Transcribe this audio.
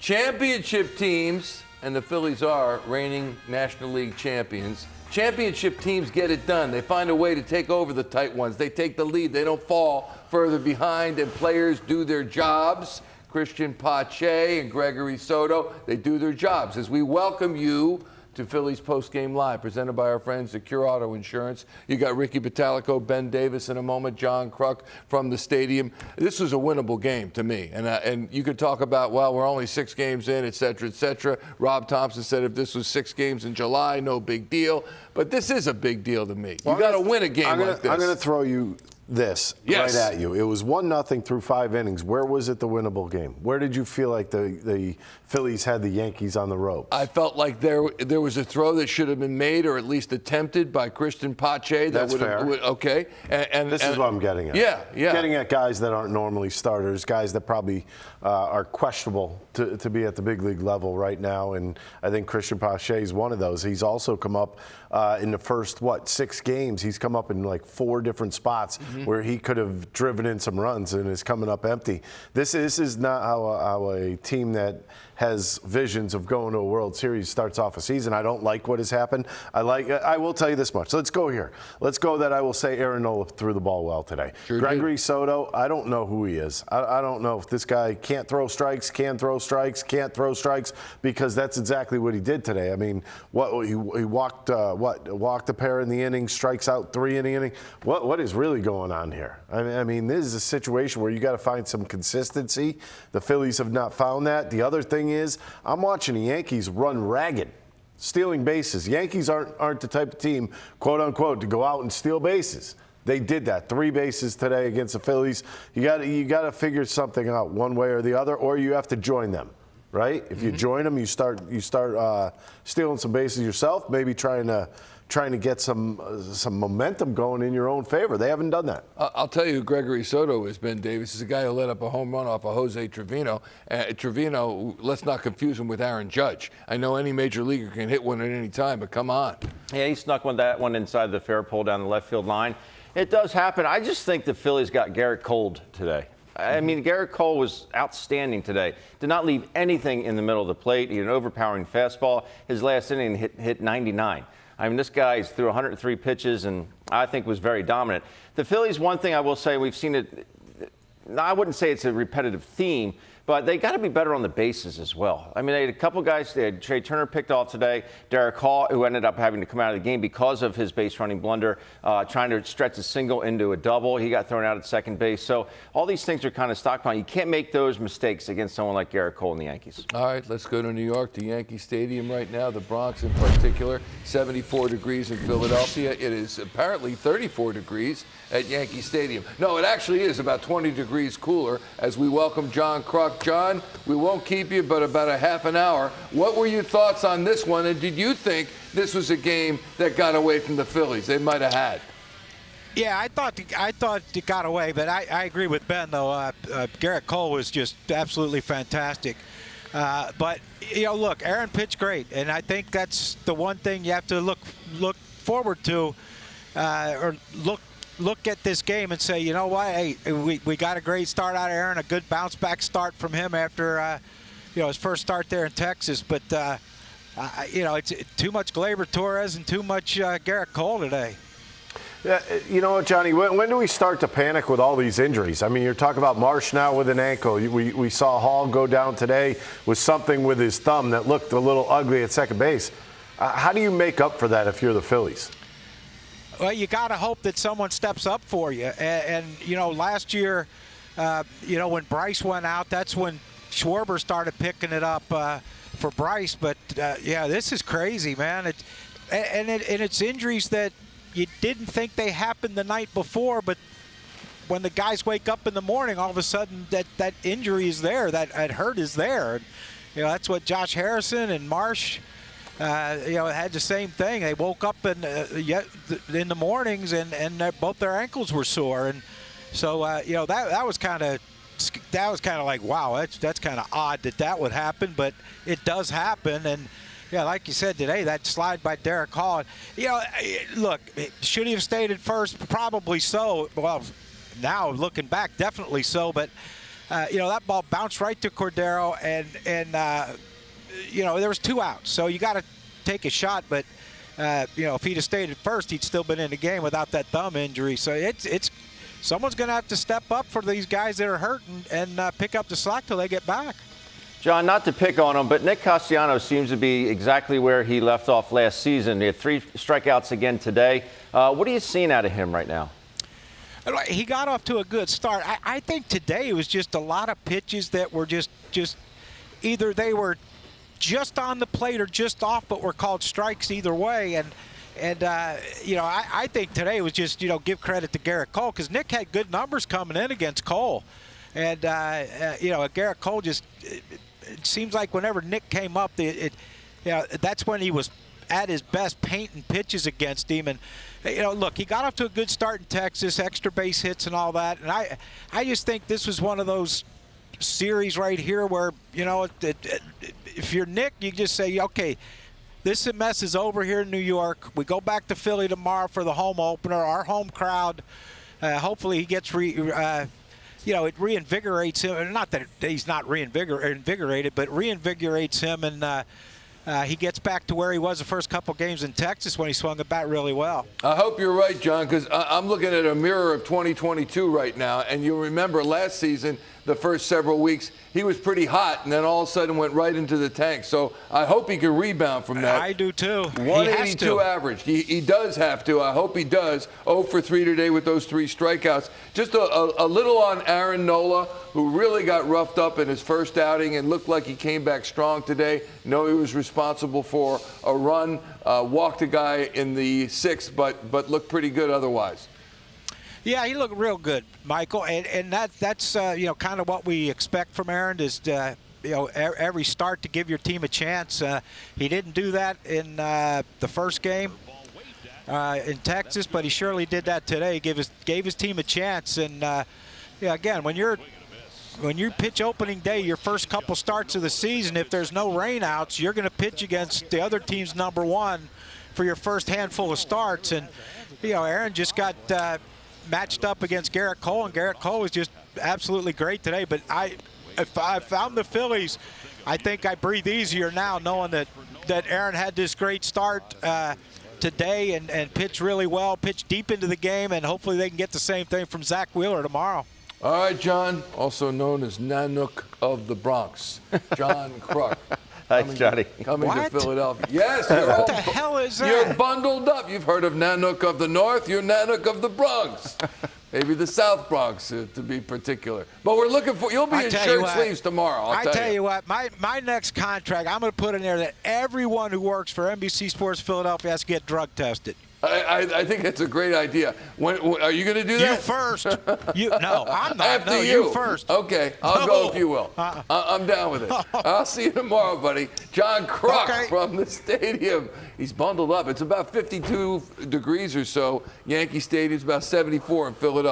Championship teams, and the Phillies are reigning National League champions. Championship teams get it done. They find a way to take over the tight ones. They take the lead. They don't fall further behind, and players do their jobs. Christian Pache and Gregory Soto, they do their jobs. As we welcome you to Phillies Postgame Live, presented by our friends at Cure Auto Insurance. You got Ricky Bottalico, Ben Davis in a moment, John Kruk from the stadium. This was a winnable game to me. And you could talk about, well, we're only 6 games in, et cetera, et cetera. Rob Thompson said if this was 6 games in July, no big deal. But this is a big deal to me. You got to win a game like this. I'm going to throw you this right at you. It was 1-0 through 5 innings. Where was it the winnable game? Where did you feel like the Phillies had the Yankees on the ropes? I felt like there was a throw that should have been made or at least attempted by Christian Pache. That's fair. Okay. And this is what I'm getting at. Yeah. Getting at guys that aren't normally starters, guys that probably are questionable to be at the big league level right now. And I think Christian Pache is one of those. He's also come up in the first, 6 games. He's come up in like 4 different spots where he could have driven in some runs and is coming up empty. This is not how a team that has visions of going to a World Series starts off a season. I don't like what has happened. I will tell you this much. Let's go here. Let's go that I will say Aaron Nola threw the ball well today. Sure Gregory did. Soto, I don't know who he is. I don't know if this guy can't throw strikes, can't throw strikes, because that's exactly what he did today. I mean, he walked a pair in the inning, strikes out 3 in the inning. What is really going on here? I mean, this is a situation where you got to find some consistency. The Phillies have not found that. The other thing is, I'm watching the Yankees run ragged, stealing bases. Yankees aren't the type of team, quote unquote, to go out and steal bases. They did that. 3 bases today against the Phillies. You got to figure something out one way or the other, or you have to join them, right? If you join them, you start stealing some bases yourself, maybe trying to get some momentum going in your own favor. They haven't done that. I'll tell you who Gregory Soto is, Ben Davis. Is a guy who let up a home run off of Jose Trevino. Trevino, let's not confuse him with Aaron Judge. I know any major leaguer can hit one at any time, but come on. Yeah, he snuck that one inside the fair pole down the left field line. It does happen. I just think the Phillies got Gerrit Cole today. I mean, Gerrit Cole was outstanding today. Did not leave anything in the middle of the plate. He had an overpowering fastball. His last inning hit 99. I mean, this guy threw 103 pitches and I think was very dominant. The Phillies, one thing I will say, we've seen it, I wouldn't say it's a repetitive theme, but they got to be better on the bases as well. I mean, they had a couple guys. They had Trey Turner picked off today. Derek Hall, who ended up having to come out of the game because of his base running blunder, trying to stretch a single into a double. He got thrown out at second base. So all these things are kind of stockpiling. You can't make those mistakes against someone like Gerrit Cole and the Yankees. All right, let's go to New York, to Yankee Stadium right now, the Bronx in particular. 74 degrees in Philadelphia. It is apparently 34 degrees at Yankee Stadium. No, it actually is about 20 degrees cooler as we welcome John Kruk. John, we won't keep you but about a half an hour. What were your thoughts on this one, and did you think this was a game that got away from the Phillies? They might have had. Yeah, I thought it got away, but I agree with Ben, though. Gerrit Cole was just absolutely fantastic. But, look, Aaron pitched great, and I think that's the one thing you have to look forward to, or look at this game and say, you know what, hey, we got a great start out of Aaron, a good bounce-back start from him after, his first start there in Texas. But, it's too much Gleyber Torres and too much Gerrit Cole today. Yeah, you know what, Johnny, when do we start to panic with all these injuries? I mean, you're talking about Marsh now with an ankle. We saw Hall go down today with something with his thumb that looked a little ugly at second base. How do you make up for that if you're the Phillies? Well, you got to hope that someone steps up for you. And last year, when Bryce went out, that's when Schwarber started picking it up for Bryce. But, this is crazy, man. It's injuries that you didn't think they happened the night before, but when the guys wake up in the morning, all of a sudden that injury is there, that hurt is there. And, that's what Josh Harrison and Marsh had the same thing. They woke up in the mornings and both their ankles were sore, and so that was kind of like, wow, that's kind of odd that would happen, but it does happen. And like you said today, that slide by Derek Hall. Look, should he have stayed at first? Probably so. Well, now looking back, definitely so. But that ball bounced right to Cordero, and there was 2 outs. So you got to take a shot, but if he'd have stayed at first, he'd still been in the game without that thumb injury. So it's someone's going to have to step up for these guys that are hurt and pick up the slack till they get back. John, not to pick on him, but Nick Castellanos seems to be exactly where he left off last season. He had 3 strikeouts again today. What are you seeing out of him right now? He got off to a good start. I think today it was just a lot of pitches that were just either they were just on the plate or just off, but were called strikes either way. And I think today was just, give credit to Gerrit Cole, because Nick had good numbers coming in against Cole. And, Gerrit Cole just, it seems like whenever Nick came up, that's when he was at his best painting pitches against him. And, look, he got off to a good start in Texas, extra base hits and all that. And I just think this was one of those series right here where, if you're Nick, you just say, okay, this mess is over here in New York. We go back to Philly tomorrow for the home opener, our home crowd. Hopefully he gets it reinvigorates him. Not that he's not reinvigorated, but reinvigorates him, and he gets back to where he was the first couple games in Texas when he swung the bat really well. I hope you're right, John, because I'm looking at a mirror of 2022 right now, and you'll remember last season, the first several weeks, he was pretty hot, and then all of a sudden went right into the tank. So I hope he can rebound from that. I do too. 182 average. He does have to. I hope he does. 0 for 3 today with those 3 strikeouts. Just a little on Aaron Nola, who really got roughed up in his first outing and looked like he came back strong today. No, he was responsible for a run, walked a guy in the 6th, but looked pretty good otherwise. Yeah, he looked real good, Michael, and that's kind of what we expect from Aaron is every start to give your team a chance. He didn't do that in the first game in Texas, but he surely did that today. Gave his team a chance, and again, when you pitch opening day, your first couple starts of the season, if there's no rainouts, you're going to pitch against the other team's number 1 for your first handful of starts, and Aaron just got matched up against Gerrit Cole, and Gerrit Cole was just absolutely great today. But if I found the Phillies, I think I breathe easier now knowing that Aaron had this great start today and pitched really well, pitched deep into the game, and hopefully they can get the same thing from Zach Wheeler tomorrow. All right, John, also known as Nanook of the Bronx, John Kruk. Thanks, Johnny. Coming to Philadelphia. Yes. What the hell is that? You're bundled up. You've heard of Nanook of the North. You're Nanook of the Bronx. Maybe the South Bronx, to be particular. But we're looking for, you'll be in shirt sleeves tomorrow, I'll tell you. What, my next contract, I'm going to put in there that everyone who works for NBC Sports Philadelphia has to get drug tested. I think that's a great idea. When are you going to do that? You first. No, I'm not. After no, you first. Okay, I'll go if you will. I'm down with it. I'll see you tomorrow, buddy. John Kruk from the stadium. He's bundled up. It's about 52 degrees or so. Yankee Stadium's about 74 in Philadelphia.